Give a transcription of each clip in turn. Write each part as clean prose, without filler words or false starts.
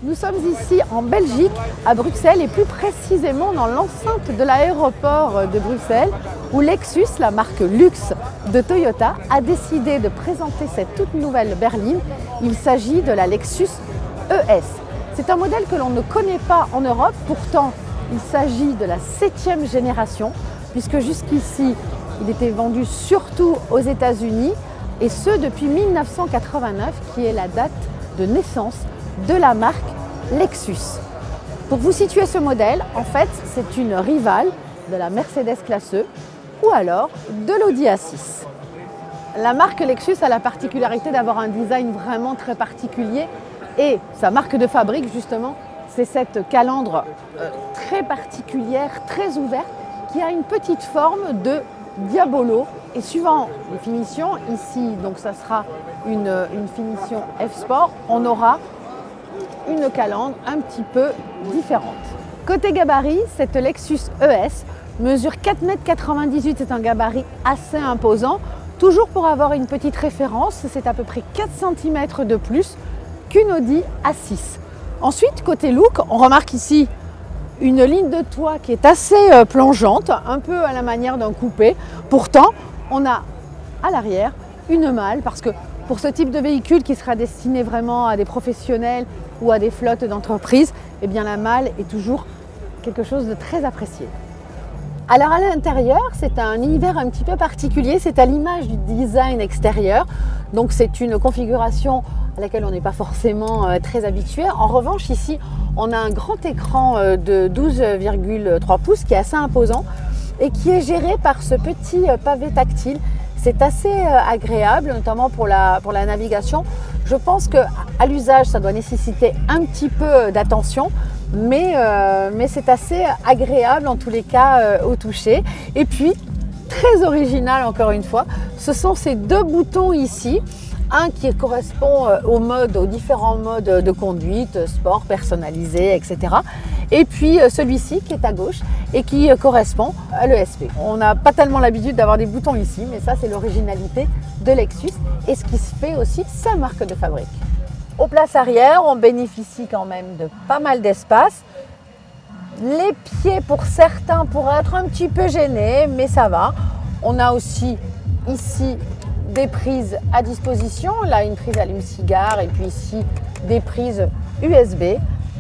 Nous sommes ici en Belgique, à Bruxelles, et plus précisément dans l'enceinte de l'aéroport de Bruxelles, où Lexus, la marque luxe de Toyota, a décidé de présenter cette toute nouvelle berline. Il s'agit de la Lexus ES. C'est un modèle que l'on ne connaît pas en Europe, pourtant il s'agit de la 7e génération, puisque jusqu'ici il était vendu surtout aux États-Unis, et ce depuis 1989, qui est la date de naissance de la marque Lexus. Pour vous situer ce modèle, en fait, c'est une rivale de la Mercedes classe E ou alors de l'Audi A6. La marque Lexus a la particularité d'avoir un design vraiment très particulier et sa marque de fabrique, justement, c'est cette calandre très particulière, très ouverte, qui a une petite forme de diabolo. Et suivant les finitions, ici, donc ça sera une finition F-Sport, on aura une calandre un petit peu différente. Côté gabarit, cette Lexus ES mesure 4,98 m, c'est un gabarit assez imposant. Toujours pour avoir une petite référence, c'est à peu près 4 cm de plus qu'une Audi A6. Ensuite, côté look, on remarque ici une ligne de toit qui est assez plongeante, un peu à la manière d'un coupé. Pourtant, on a à l'arrière une malle, parce que pour ce type de véhicule qui sera destiné vraiment à des professionnels ou à des flottes d'entreprises, eh bien la malle est toujours quelque chose de très apprécié. Alors à l'intérieur, c'est un univers un petit peu particulier, c'est à l'image du design extérieur. Donc c'est une configuration à laquelle on n'est pas forcément très habitué. En revanche, ici, on a un grand écran de 12,3 pouces qui est assez imposant et qui est géré par ce petit pavé tactile. C'est assez agréable, notamment pour la navigation. Je pense qu'à l'usage, ça doit nécessiter un petit peu d'attention, mais c'est assez agréable en tous les cas au toucher. Et puis, très original encore une fois, ce sont ces deux boutons ici. Un qui correspond aux différents modes de conduite, sport, personnalisé, etc. Et puis celui-ci qui est à gauche et qui correspond à l'ESP. On n'a pas tellement l'habitude d'avoir des boutons ici, mais ça c'est l'originalité de Lexus et ce qui se fait aussi sa marque de fabrique. Aux places arrière, on bénéficie quand même de pas mal d'espace. Les pieds pour certains pourraient être un petit peu gênés, mais ça va. On a aussi ici des prises à disposition, là une prise allume-cigare et puis ici des prises USB.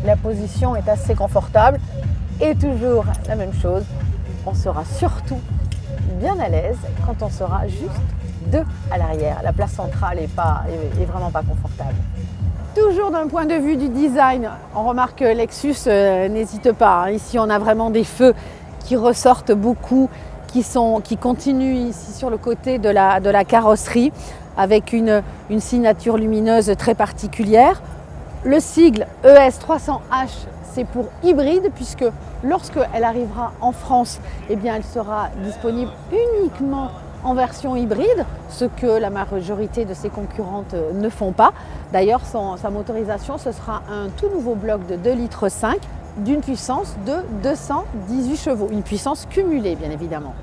La position est assez confortable et toujours la même chose, on sera surtout bien à l'aise quand on sera juste deux à l'arrière. La place centrale est vraiment pas confortable. Toujours d'un point de vue du design, on remarque que Lexus n'hésite pas, hein. Ici on a vraiment des feux qui ressortent beaucoup, qui continuent ici sur le côté de la carrosserie avec une signature lumineuse très particulière. Le sigle ES300H, c'est pour hybride, puisque lorsqu'elle arrivera en France, eh bien, elle sera disponible uniquement en version hybride, ce que la majorité de ses concurrentes ne font pas. D'ailleurs, sa motorisation, ce sera un tout nouveau bloc de 2,5 litres d'une puissance de 218 chevaux, une puissance cumulée bien évidemment.